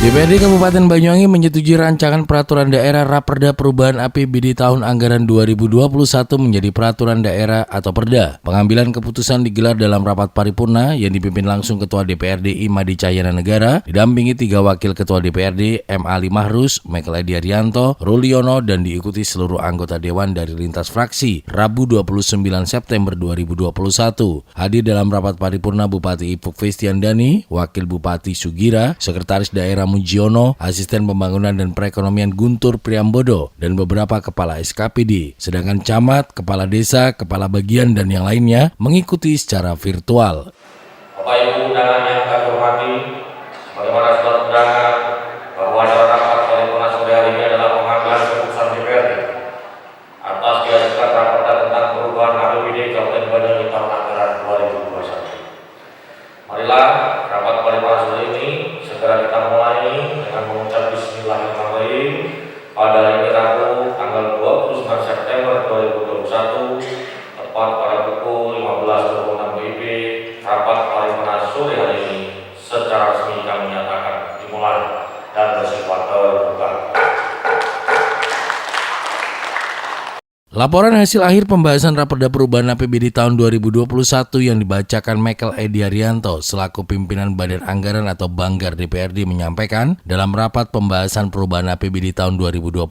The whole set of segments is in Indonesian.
DPRD Kabupaten Banyuwangi menyetujui rancangan peraturan daerah Raperda Perubahan APBD tahun anggaran 2021 menjadi peraturan daerah atau Perda. Pengambilan keputusan digelar dalam rapat paripurna yang dipimpin langsung Ketua DPRD Imadi Cahyana Negara, didampingi 3 wakil Ketua DPRD M. Ali Mahrus, Michael Edi Arianto, Ruliono, dan diikuti seluruh anggota Dewan dari lintas fraksi, Rabu 29 September 2021. Hadir dalam rapat paripurna Bupati Ipuk Festiandani, Wakil Bupati Sugira, Sekretaris Daerah Mujiono, Asisten Pembangunan dan Perekonomian Guntur Priambodo, dan beberapa kepala SKPD. Sedangkan camat, kepala desa, kepala bagian, dan yang lainnya mengikuti secara virtual. Bapak Ibu undangan yang kami hormati, bagaimana sudah undangan bahwa dalam rapat paripurna sore hari ini adalah pengambilan keputusan DPRD atas diajukan raperda tentang perubahan APBD Kabupaten Banyuwangi tahun anggaran 2021. Marilah rapat paripurna sore ini segera kita mulai dengan mengucap Bismillahirrahmanirrahim pada hari Rabu tanggal 29 September 2021 tepat pada pukul 15.26 WIB. Rapat paripurna sore hari ini secara resmi kami nyatakan dimulai dan bersifat terbuka. Laporan hasil akhir pembahasan Raperda Perubahan APBD tahun 2021 yang dibacakan Michael Edi Arianto selaku pimpinan Badan Anggaran atau Banggar DPRD menyampaikan dalam rapat pembahasan perubahan APBD tahun 2021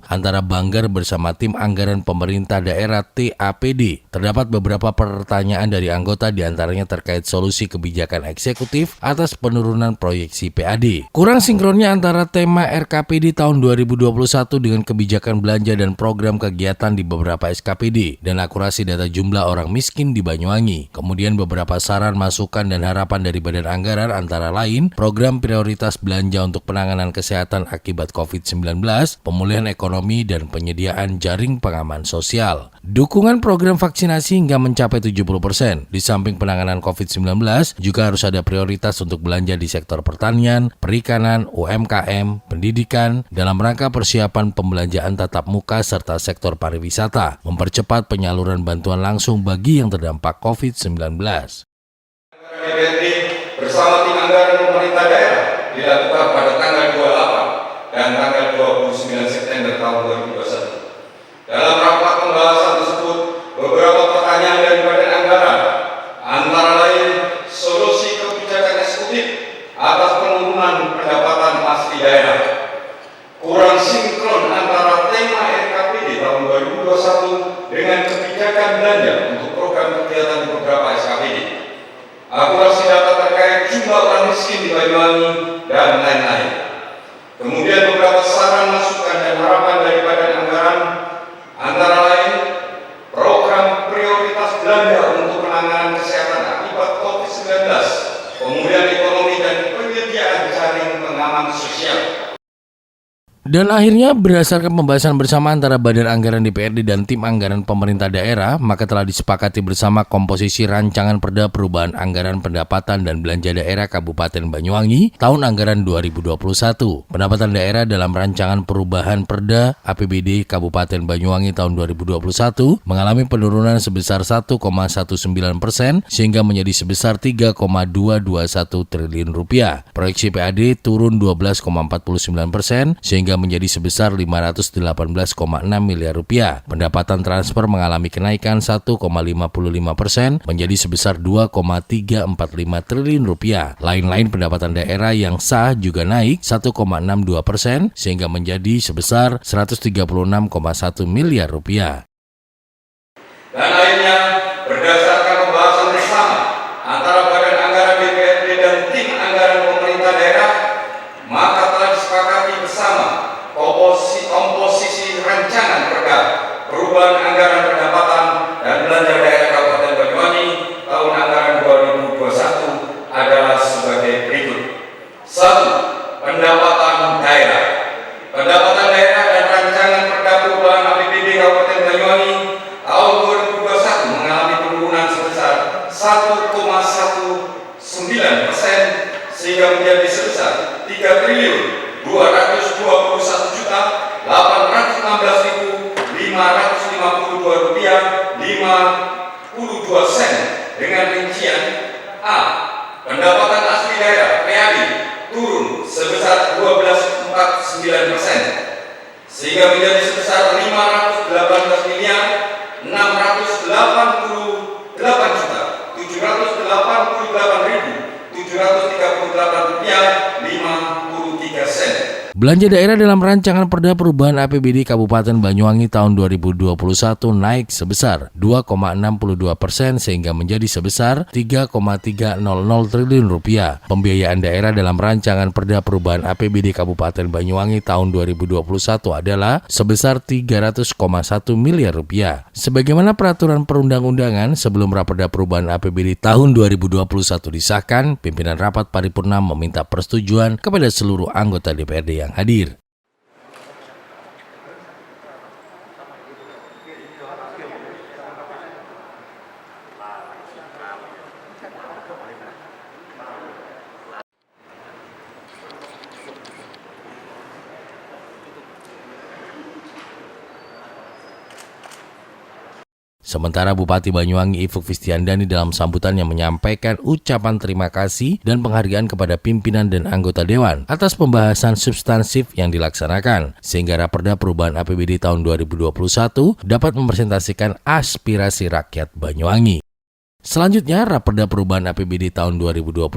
antara Banggar bersama tim anggaran pemerintah daerah TAPD. Terdapat beberapa pertanyaan dari anggota diantaranya terkait solusi kebijakan eksekutif atas penurunan proyeksi PAD. Kurang sinkronnya antara tema RKPD tahun 2021 dengan kebijakan belanja dan program kegiatan di beberapa SKPD dan akurasi data jumlah orang miskin di Banyuwangi. Kemudian beberapa saran, masukan, dan harapan dari Badan Anggaran antara lain program prioritas belanja untuk penanganan kesehatan akibat COVID-19, pemulihan ekonomi, dan penyediaan jaring pengaman sosial. Dukungan program vaksinasi hingga mencapai 70%. Di samping penanganan COVID-19, juga harus ada prioritas untuk belanja di sektor pertanian, perikanan, UMKM, pendidikan, dalam rangka persiapan pembelanjaan tatap muka serta sektor pariwisata, mempercepat penyaluran bantuan langsung bagi yang terdampak COVID-19. DPRD bersama tim anggaran pemerintah daerah dilakukan pada tanggal 28 dan tanggal 29 September tahun 2021. Dalam rapat pembahasan tersebut, beberapa pertanyaan dari Badan Anggaran, antara lain solusi kebijakan eksekutif atas penurunan pendapatan asli daerah, kurang sinkron antara tema RKPD tahun 2021 dengan kebijakan belanja untuk program kegiatan di beberapa SKPD, akurasi data terkait jumlah orang miskin di Banyuwangi, dan lain-lain. Kemudian beberapa saran, masukan, dan harapan dari Badan Anggaran, antara lain program prioritas belanja untuk penanganan kesehatan akibat COVID-19, pemulihan ekonomi, dan penyediaan jaring pengaman sosial. Dan akhirnya berdasarkan pembahasan bersama antara Badan Anggaran DPRD dan tim anggaran pemerintah daerah, maka telah disepakati bersama komposisi rancangan Perda Perubahan Anggaran Pendapatan dan Belanja Daerah Kabupaten Banyuwangi tahun anggaran 2021. Pendapatan daerah dalam rancangan perubahan Perda APBD Kabupaten Banyuwangi tahun 2021 mengalami penurunan sebesar 1,19% sehingga menjadi sebesar 3,221 triliun rupiah. Proyeksi PAD turun 12,49% sehingga menjadi sebesar 518,6 miliar rupiah. Pendapatan transfer mengalami kenaikan 1,55% menjadi sebesar 2,345 triliun rupiah. Lain-lain pendapatan daerah yang sah juga naik 1,62% sehingga menjadi sebesar 136,1 miliar rupiah. Dan akhirnya berdasarkan pembahasan bersama antara Badan Anggaran DPRD dan tim anggaran pemerintah daerah, maka telah disepakati bersama komposisi rancangan Perda Perubahan Anggaran Pendapatan dan Belanja Daerah Kabupaten Banyuwangi tahun anggaran 2021 adalah sebagai berikut. 1. Pendapatan daerah. Pendapatan daerah dan rancangan Perda Perubahan APBD Kabupaten Banyuwangi tahun 2021 mengalami penurunan sebesar 1,19% sehingga menjadi sebesar 3.221.816.552 rupiah 52 sen dengan rincian A. Pendapatan asli daerah PAD turun sebesar sehingga menjadi sebesar 588.688.738,53. Belanja daerah dalam rancangan Perda Perubahan APBD Kabupaten Banyuwangi tahun 2021 naik sebesar 2,62% sehingga menjadi sebesar 3,300 triliun rupiah. Pembiayaan daerah dalam rancangan Perda Perubahan APBD Kabupaten Banyuwangi tahun 2021 adalah sebesar 300,1 miliar rupiah. Sebagaimana peraturan perundang-undangan sebelum Raperda Perubahan APBD tahun 2021 disahkan, pimpinan rapat paripurna meminta persetujuan kepada seluruh anggota DPRD yang hadir. Sementara Bupati Banyuwangi Ivuk Fistiandani dalam sambutannya menyampaikan ucapan terima kasih dan penghargaan kepada pimpinan dan anggota Dewan atas pembahasan substansif yang dilaksanakan, sehingga Raperda Perubahan APBD tahun 2021 dapat merepresentasikan aspirasi rakyat Banyuwangi. Selanjutnya, Raperda Perubahan APBD tahun 2021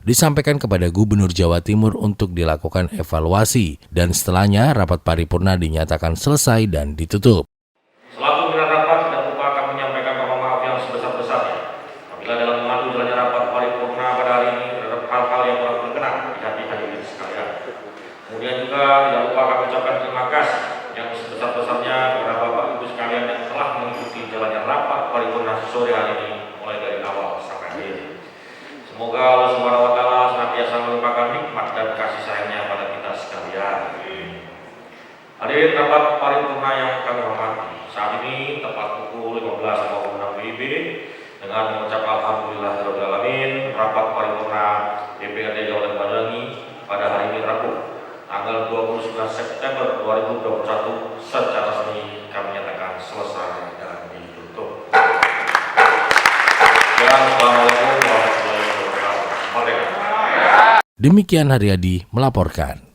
disampaikan kepada Gubernur Jawa Timur untuk dilakukan evaluasi, dan setelahnya rapat paripurna dinyatakan selesai dan ditutup. Selaku pimpinan rapat, tidak lupa kami menyampaikan mohon maaf yang sebesar-besarnya apabila dalam mengadu jalannya rapat paripurna pada hari ini terhadap hal-hal yang kurang berkenan di hati hadirin sekalian. Kemudian juga tidak lupa kami ucapkan terima kasih yang sebesar-besarnya kepada Bapak Ibu sekalian yang telah mengikuti jalannya rapat paripurna sore hari ini mulai dari awal sampai akhir. Semoga Allah Subhanahu wa Ta'ala senantiasa melimpahkan nikmat dan kasih sayangnya pada kita sekalian. Hadirin rapat paripurna yang kami hormati, saat ini tepat pukul 15.06 WIB dengan mengucap alhamdulillahirabbil alamin, rapat paripurna DPRD Kabupaten Banyuwangi pada hari ini Rabu tanggal 29 September 2021 secara resmi kami nyatakan selesai dan ditutup. Assalamualaikum warahmatullahi wabarakatuh. Merdeka. Demikian Haryadi melaporkan.